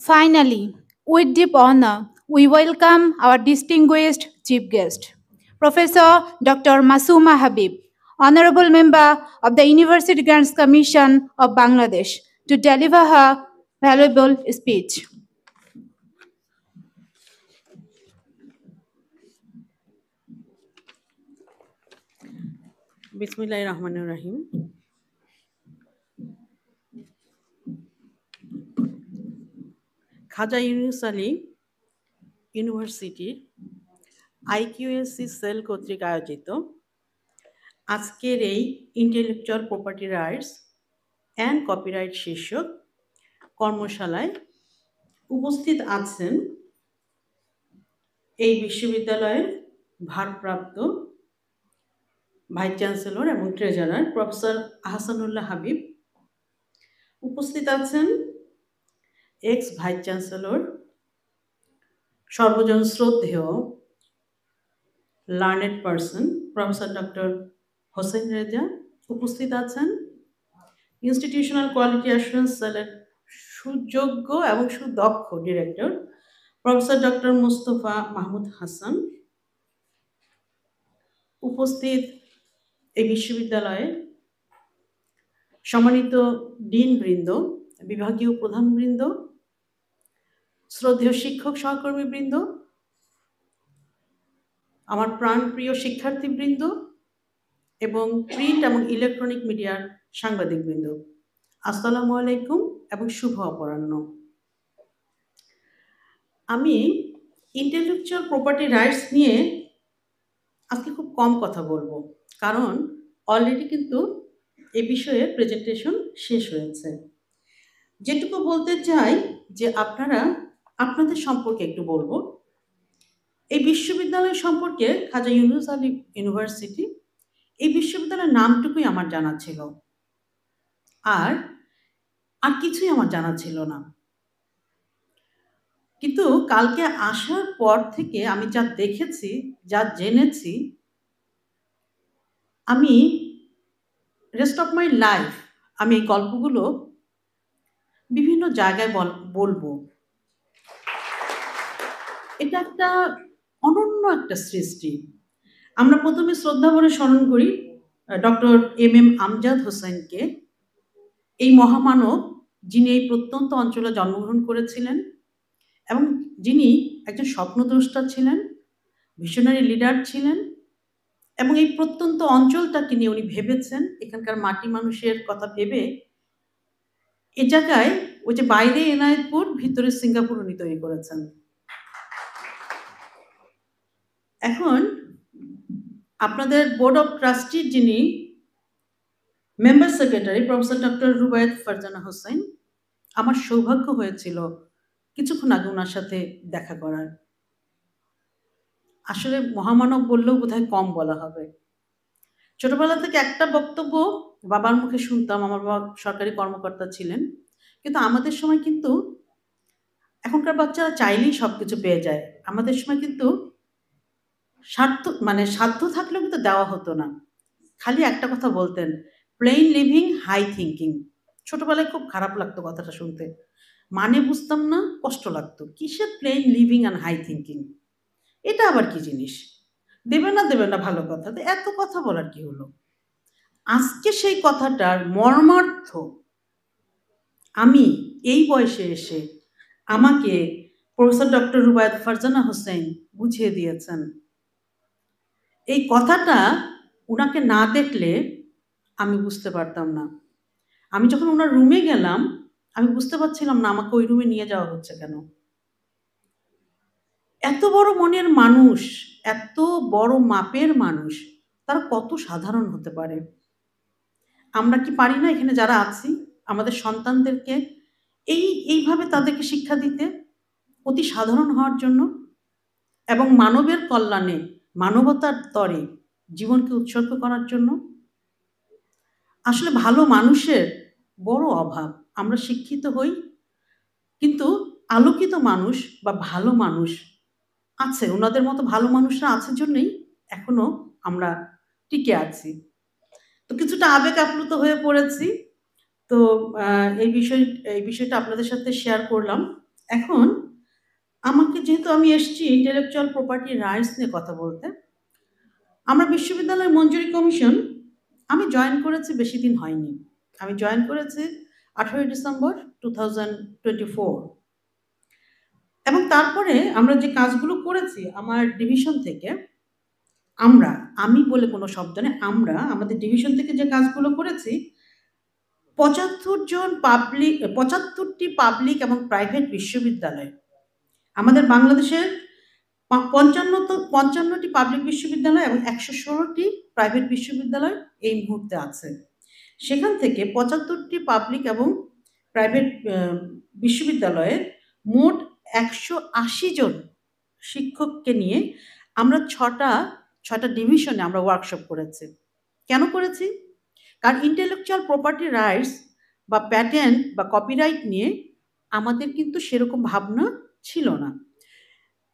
Finally, with deep honor, we welcome our distinguished chief guest, Professor Dr. Masuma Habib, Honorable Member of the University Grants Commission of Bangladesh, to deliver her valuable speech. বিসমিল্লাহির রহমানির রহিম। খাজা ইউনুস আলী ইউনিভার্সিটির আইকিউএসসি sell কর্তৃক আয়োজিত আজকের এই intellectual property rights and copyright শীর্ষক কর্মশালায় উপস্থিত আছেন এই বিশ্ববিদ্যালয়ের ভারপ্রাপ্ত ভাইস চ্যান্সেলর এবং ট্রেজারার প্রফেসর আহসানুল্লাহ হাবিব, উপস্থিত আছেন এক্স ভাইস চ্যান্সেলর সর্বজন শ্রদ্ধেয় learned person professor doctor Hossain Reza, উপস্থিত আছেন ইনস্টিটিউশনাল কোয়ালিটি অ্যাসুরেন্স সেলের সুযোগ্য এবং সুদক্ষ director professor doctor Mustafa Mahmud Hasan, উপস্থিত এই বিশ্ববিদ্যালয়ের সম্মানিত ডিনবৃন্দ, বিভাগীয় প্রধানবৃন্দ, শ্রদ্ধেয় শিক্ষক সহকর্মীবৃন্দ, আমার প্রাণপ্রিয় শিক্ষার্থীবৃন্দ এবং প্রিন্ট এবং ইলেকট্রনিক মিডিয়ার সাংবাদিকবৃন্দ, আসসালামু আলাইকুম এবং শুভ অপরাহ্ন। আমি ইন্টেলেকচুয়াল প্রপার্টি রাইটস নিয়ে আজকে খুব কম কথা বলবো, কারণ অলরেডি কিন্তু এ বিষয়ে প্রেজেন্টেশন শেষ হয়েছে। যেটুকু বলতে চাই যে আপনাদের সম্পর্কে একটু বলবো। এই বিশ্ববিদ্যালয় সম্পর্কে খাজা ইউনুস আলী ইউনিভার্সিটি, এই বিশ্ববিদ্যালয়ের নামটুকুই আমার জানা ছিল, আর কিছুই আমার জানা ছিল না। কিন্তু কালকে আসার পর থেকে আমি যা দেখেছি, যা জেনেছি, আমি রেস্ট অফ মাই লাইফ আমি এই গল্পগুলো বিভিন্ন জায়গায় বলবো। এটা একটা অনন্য একটা সৃষ্টি। আমরা প্রথমে শ্রদ্ধাভরে স্মরণ করি ডক্টর এম আমজাদ হোসেনকে, এই মহামানব যিনি এই প্রত্যন্ত অঞ্চলে জন্মগ্রহণ করেছিলেন এবং যিনি একজন স্বপ্নদ্রষ্টা ছিলেন, ভিশনারি লিডার ছিলেন, এবং এই প্রত্যন্ত অঞ্চলটাকে নিয়ে উনি ভেবেছেন, এখানকার মাটি মানুষের কথা ভেবে এ জায়গায় ওই যে বাইরে এনায়েতপুর, ভিতরে সিঙ্গাপুর উনি তৈরি করেছেন। এখন আপনাদের বোর্ড অফ ট্রাস্টির যিনি member secretary professor doctor Rubayet Farzana Hossain, আমার সৌভাগ্য হয়েছিল কিছুক্ষণ আগে ওনার সাথে দেখা করার। আসলে মহামানব বললেও বোধহয় কম বলা হবে। ছোটবেলা থেকে একটা বক্তব্য বাবার মুখে শুনতাম, আমার বাবা সরকারি কর্মকর্তা ছিলেন, কিন্তু আমাদের সময় কিন্তু এখনকার বাচ্চারা চাইলেই সবকিছু পেয়ে যায়। আমাদের সময় কিন্তু সাধ্য থাকলেও কিন্তু দেওয়া হতো না। খালি একটা কথা বলতেন, প্লেন লিভিং হাই থিঙ্কিং। ছোটবেলায় খুব খারাপ লাগতো কথাটা শুনতে, মানে বুঝতাম না, কষ্ট লাগতো। কিসের plain living and high thinking, এটা আবার কি জিনিস? দেবে না ভালো কথা, তো এত কথা বলার কি হলো? আজকে সেই কথাটার মর্মার্থ আমি এই বয়সে এসে আমাকে প্রফেসর ডক্টর রুবায়েত ফারজানা হোসেন বুঝিয়ে দিয়েছেন। এই কথাটা উনাকে না দেখলে আমি বুঝতে পারতাম না। আমি যখন ওনার রুমে গেলাম, আমি বুঝতে পারছিলাম না আমাকে ওই রুমে নিয়ে যাওয়া হচ্ছে কেন। এত বড় মনের মানুষ, এত বড় মাপের মানুষ, তারা কত সাধারণ হতে পারে। আমরা কি পারি না এখানে যারা আছি আমাদের সন্তানদেরকে এইভাবে তাদেরকে শিক্ষা দিতে, অতি সাধারণ হওয়ার জন্য এবং মানবের কল্যাণে, মানবতার তরে জীবনকে উৎসর্গ করার জন্য? আসলে ভালো মানুষের বড় অভাব। আমরা শিক্ষিত হই, কিন্তু আলোকিত মানুষ বা ভালো মানুষ আছে, ওনাদের মতো ভালো মানুষরা আছে জন্যই এখনো আমরা টিকে আছি। তো কিছুটা আবেগ আপ্লুত হয়ে পড়েছি। তো এই বিষয়টা আপনাদের সাথে শেয়ার করলাম। এখন আমাকে যেহেতু আমি এসেছি ইন্টেলেকচুয়াল প্রপার্টি রাইটস নিয়ে কথা বলতে, আমরা বিশ্ববিদ্যালয় মঞ্জুরি কমিশন আমি জয়েন করেছি বেশি দিন হয়নি। আমি জয়েন করেছি 18 ডিসেম্বর 2024 এবং তারপরে আমরা যে কাজগুলো করেছি আমার ডিভিশন থেকে, আমি বলে কোনো শব্দ নেই, আমাদের ডিভিশন থেকে যে কাজগুলো করেছি 75টি পাবলিক এবং প্রাইভেট বিশ্ববিদ্যালয়, আমাদের বাংলাদেশের 55টি পাবলিক বিশ্ববিদ্যালয় এবং 116টি প্রাইভেট বিশ্ববিদ্যালয় এই মুহূর্তে আছে। সেখান থেকে 75টি পাবলিক এবং প্রাইভেট বিশ্ববিদ্যালয়ের মোট 180 জন শিক্ষককে নিয়ে আমরা ছটা ডিভিশনে আমরা ওয়ার্কশপ করেছি। কেন করেছি? কারণ ইন্টেলেকচুয়াল প্রপার্টি রাইটস বা প্যাটেন্ট বা কপিরাইট নিয়ে আমাদের কিন্তু সেরকম ভাবনা ছিল না,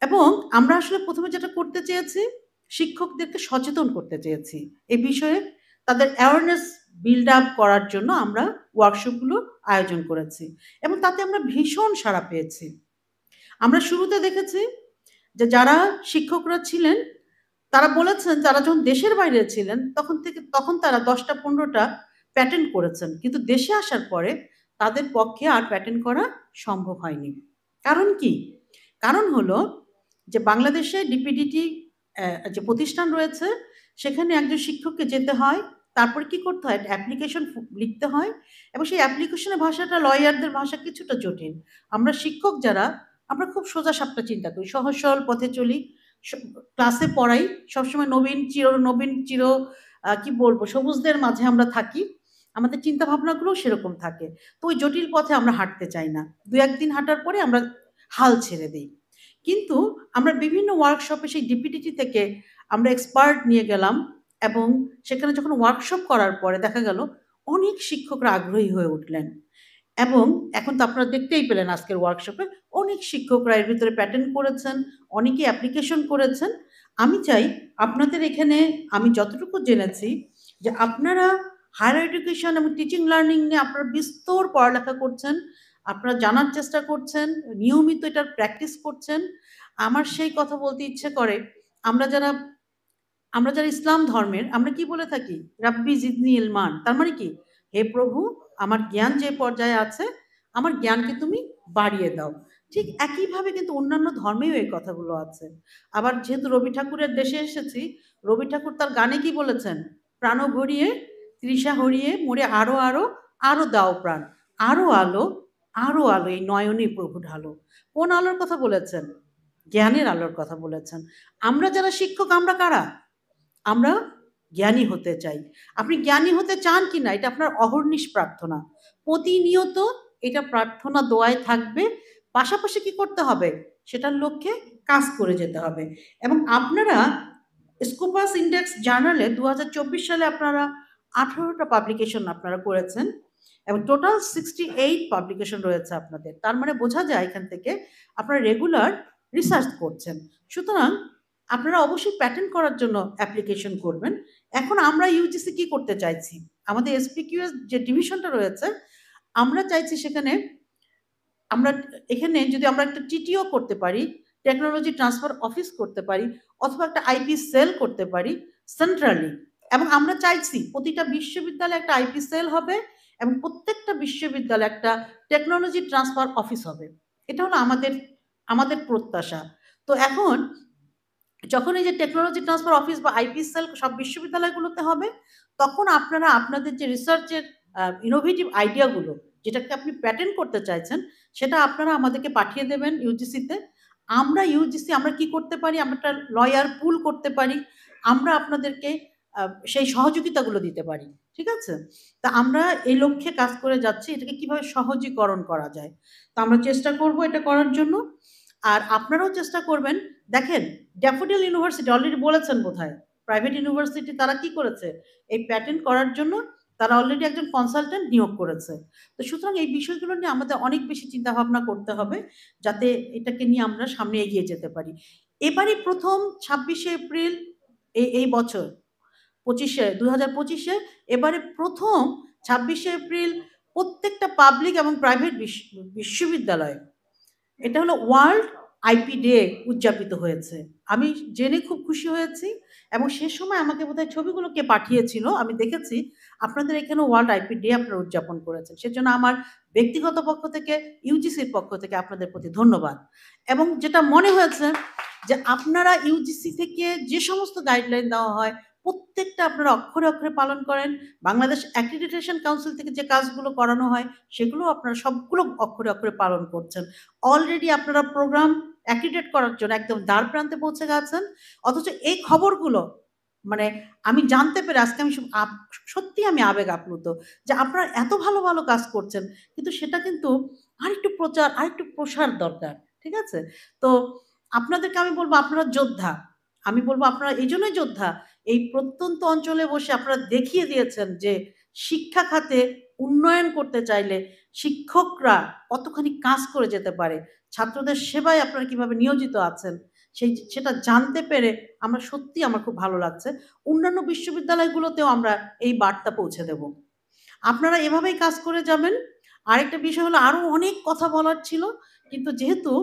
এবং আমরা আসলে প্রথমে যেটা করতে চেয়েছি, শিক্ষকদেরকে সচেতন করতে চেয়েছি এই বিষয়ে, তাদের অ্যাওয়ারনেস বিল্ড আপ করার জন্য আমরা ওয়ার্কশপগুলো আয়োজন করেছি এবং তাতে আমরা ভীষণ সাড়া পেয়েছি। আমরা শুরুতে দেখেছি যে যারা শিক্ষকরা ছিলেন তারা বলেছেন, যারা যখন দেশের বাইরে ছিলেন তখন তারা 10টা 15টা প্যাটেন্ট করেছেন, কিন্তু দেশে আসার পরে তাদের পক্ষে আর প্যাটেন্ট করা সম্ভব হয়নি। কারণ কি? কারণ হলো যে বাংলাদেশে ডিপিডিটি যে প্রতিষ্ঠান রয়েছে সেখানে একজন শিক্ষককে যেতে হয়, তারপর কি করতে হয়, অ্যাপ্লিকেশন লিখতে হয় এবং সেই অ্যাপ্লিকেশনের ভাষাটা লয়ারদের ভাষা কিছুটা জটিল। আমরা শিক্ষক যারা, আমরা খুব সোজা সাপটা চিন্তা করি, সহজ সরল পথে চলি, ক্লাসে পড়াই, সবসময় নবীন চির কি বলবো সবুজদের মাঝে আমরা থাকি, আমাদের চিন্তা ভাবনাগুলোও সেরকম থাকে। তো ওই জটিল পথে আমরা হাঁটতে চাই না, 2-1 দিন হাঁটার পরে আমরা হাল ছেড়ে দিই। কিন্তু আমরা বিভিন্ন ওয়ার্কশপে সেই ডিপিডিটি থেকে আমরা এক্সপার্ট নিয়ে গেলাম এবং সেখানে যখন ওয়ার্কশপ করার পরে দেখা গেল অনেক শিক্ষকরা আগ্রহী হয়ে উঠলেন এবং এখন তো আপনারা দেখতেই পেলেন আজকের ওয়ার্কশপে অনেক শিক্ষকরা এর ভিতরে প্যাটেন্ট করেছেন, অনেকে অ্যাপ্লিকেশন করেছেন। আমি চাই আপনাদের এখানে আমি যতটুকু জেনেছি যে আপনারা হায়ার এডুকেশন এবং টিচিং লার্নিং নিয়ে আপনারা বিস্তর পড়ালেখা করছেন, আপনারা জানার চেষ্টা করছেন, নিয়মিত এটার প্র্যাকটিস করছেন। আমার সেই কথা বলতে ইচ্ছে করে, আমরা যারা ইসলাম ধর্মের, আমরা কি বলে থাকি, রাব্বি জিদনি ইলমান, তার মানে কি, হে প্রভু আমার জ্ঞান যে পর্যায়ে আছে আমার জ্ঞানকে তুমি বাড়িয়ে দাও। ঠিক একইভাবে কিন্তু অন্যান্য ধর্মেও এই কথাগুলো আছে। আবার যেহেতু রবি ঠাকুরের দেশে এসেছি, রবি ঠাকুর তার গানে কি বলেছেন, প্রাণ ভরিয়ে তৃষা হরিয়ে মোরে আরো আরো আরো দাও প্রাণ, আরো আলো এই নয়নে প্রভু ঢালো। কোন আলোর কথা বলেছেন? জ্ঞানের আলোর কথা বলেছেন। আমরা যারা শিক্ষক আমরা কারা? আমরা জ্ঞানী হতে চাই। আপনি জ্ঞানী হতে চান কিনা এটা আপনার অহর্নিশ প্রার্থনা, প্রতিনিয়ত এটা প্রার্থনা দোয়ায় থাকবে। পাশাপাশি কি করতে হবে, সেটার লক্ষ্যে কাজ করে যেতে হবে। এবং আপনারা স্কোপাস ইন্ডেক্স জার্নালে 2024 সালে আপনারা 18টা পাবলিকেশন আপনারা করেছেন এবং টোটাল 68 পাবলিকেশন রয়েছে আপনাদের। তার মানে বোঝা যায় এখান থেকে আপনারা রেগুলার রিসার্চ করছেন। সুতরাং আপনারা অবশ্যই প্যাটেন্ট করার জন্য অ্যাপ্লিকেশন করবেন। এখন আমরা ইউজিসি কি করতে চাইছি, আমাদের এসপিকিউএস যে ডিভিশনটা রয়েছে আমরা চাইছি সেখানে যদি আমরা একটা টিটিও করতে পারি, টেকনোলজি ট্রান্সফার অফিস করতে পারি, অথবা একটা আইপি সেল করতে পারি সেন্ট্রালি, এবং আমরা চাইছি প্রতিটা বিশ্ববিদ্যালয়ে একটা আইপি সেল হবে এবং প্রত্যেকটা বিশ্ববিদ্যালয়ে একটা টেকনোলজি ট্রান্সফার অফিস হবে। এটা হলো আমাদের প্রত্যাশা। তো এখন যখন এই যে টেকনোলজি ট্রান্সফার অফিস বা আইপি সেল সব বিশ্ববিদ্যালয়গুলোতে হবে, তখন আপনারা আপনাদের যে রিসার্চের ইনোভেটিভ আইডিয়াগুলো, যেটাকে আপনি প্যাটেন্ট করতে চাইছেন, সেটা আপনারা আমাদেরকে পাঠিয়ে দেবেন ইউজিসিতে। আমরা কি করতে পারি, আমরা একটা লয়ার পুল করতে পারি, আমরা আপনাদেরকে সেই সহযোগিতাগুলো দিতে পারি। ঠিক আছে? তা আমরা এই লক্ষ্যে কাজ করে যাচ্ছি, এটাকে কিভাবে সহজীকরণ করা যায়। তো আমরা চেষ্টা করব এটা করার জন্য, আর আপনারাও চেষ্টা করবেন। দেখেন, ড্যাফোডিল ইউনিভার্সিটি অলরেডি বলেছেন বোধহয়, প্রাইভেট ইউনিভার্সিটি তারা কি করেছে, এই প্যাটেন্ট করার জন্য তারা অলরেডি একজন কনসালটেন্ট নিয়োগ করেছে। তো সুতরাং এই বিষয়গুলো নিয়ে আমাদের অনেক বেশি চিন্তা ভাবনা করতে হবে, যাতে এটাকে নিয়ে আমরা সামনে এগিয়ে যেতে পারি। এবারই প্রথম 26শে এপ্রিল এই বছর 2025-এ এবারে প্রথম 26শে এপ্রিল প্রত্যেকটা পাবলিক এবং প্রাইভেট বিশ্ববিদ্যালয় এটা হলো ওয়ার্ল্ড আইপি ডে উদযাপিত হয়েছে। আমি জেনে খুব খুশি হয়েছি এবং সে সময় আমাকে বোধহয় ছবিগুলো কে পাঠিয়েছিল, আমি দেখেছি আপনাদের এখানেও ওয়ার্ল্ড আইপি ডে আপনারা উদযাপন করেছেন। সেজন্য আমার ব্যক্তিগত পক্ষ থেকে, ইউজিসির পক্ষ থেকে আপনাদের প্রতি ধন্যবাদ। এবং যেটা মনে হয়েছে যে আপনারা ইউজিসি থেকে যে সমস্ত গাইডলাইন দেওয়া হয় প্রত্যেকটা আপনারা অক্ষরে অক্ষরে পালন করেন। বাংলাদেশ অ্যাক্রিডিটেশন কাউন্সিল থেকে যে কাজগুলো করানো হয় সেগুলো আপনারা সবগুলো অক্ষরে অক্ষরে পালন করছেন। অলরেডি আপনারা প্রোগ্রাম অ্যাক্রিডিটেট করার জন্য একদম দ্বার প্রান্তে পৌঁছে গেছেন। অথচ এই খবরগুলো মানে আমি জানতে পেরে আজকে আমি সত্যিই আমি আবেগ আপ্লুত যে আপনারা এত ভালো ভালো কাজ করছেন, কিন্তু সেটা কিন্তু আরেকটু প্রচার, আরেকটু প্রসার দরকার। ঠিক আছে? তো আপনাদেরকে আমি বলবো আপনারা যোদ্ধা। আমি বলবো আপনারা এই জন্যই যোদ্ধা, এই প্রত্যন্ত অঞ্চলে বসে আপনারা দেখিয়ে দিয়েছেন যে শিক্ষা খাতে উন্নয়ন করতে চাইলে শিক্ষকরা কতখানি কাজ করে যেতে পারে। ছাত্রদের সেবায় আপনারা কিভাবে নিয়োজিত আছেন সেটা জানতে পেরে আমরা সত্যিই আমার খুব ভালো লাগছে। অন্যান্য বিশ্ববিদ্যালয়গুলোতেও আমরা এই বার্তা পৌঁছে দেব। আপনারা এভাবেই কাজ করে যাবেন। আরেকটা বিষয় হলো আরো অনেক কথা বলার ছিল, কিন্তু যেহেতু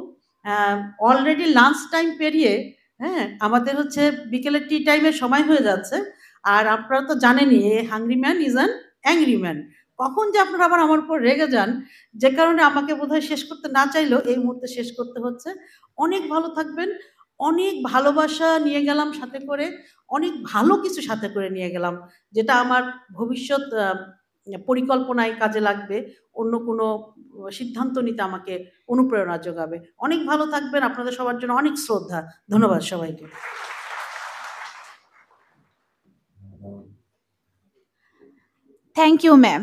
অলরেডি লাঞ্চ টাইম পেরিয়ে হ্যাঁ, আমাদের হচ্ছে বিকেলের টি টাইমের সময় হয়ে যাচ্ছে। আর আপনারা তো জানেনই এ hungry man is an angry man. কখন যে আপনারা আবার আমার উপর রেগে যান, যে কারণে আমাকে বোধহয় শেষ করতে না চাইলেও এই মুহূর্তে শেষ করতে হচ্ছে। অনেক ভালো থাকবেন। অনেক ভালোবাসা নিয়ে গেলাম সাথে করে, অনেক ভালো কিছু সাথে করে নিয়ে গেলাম, যেটা আমার ভবিষ্যৎ পরিকল্পনায় কাজে লাগবে। অন্য কোনো সিদ্ধান্ত নিতে আমাকে অনুপ্রেরণা যোগাবে। অনেক ভালো থাকবেন। আপনাদের সবার জন্য অনেক শ্রদ্ধা। ধন্যবাদ সবাইকে। Thank you, ma'am.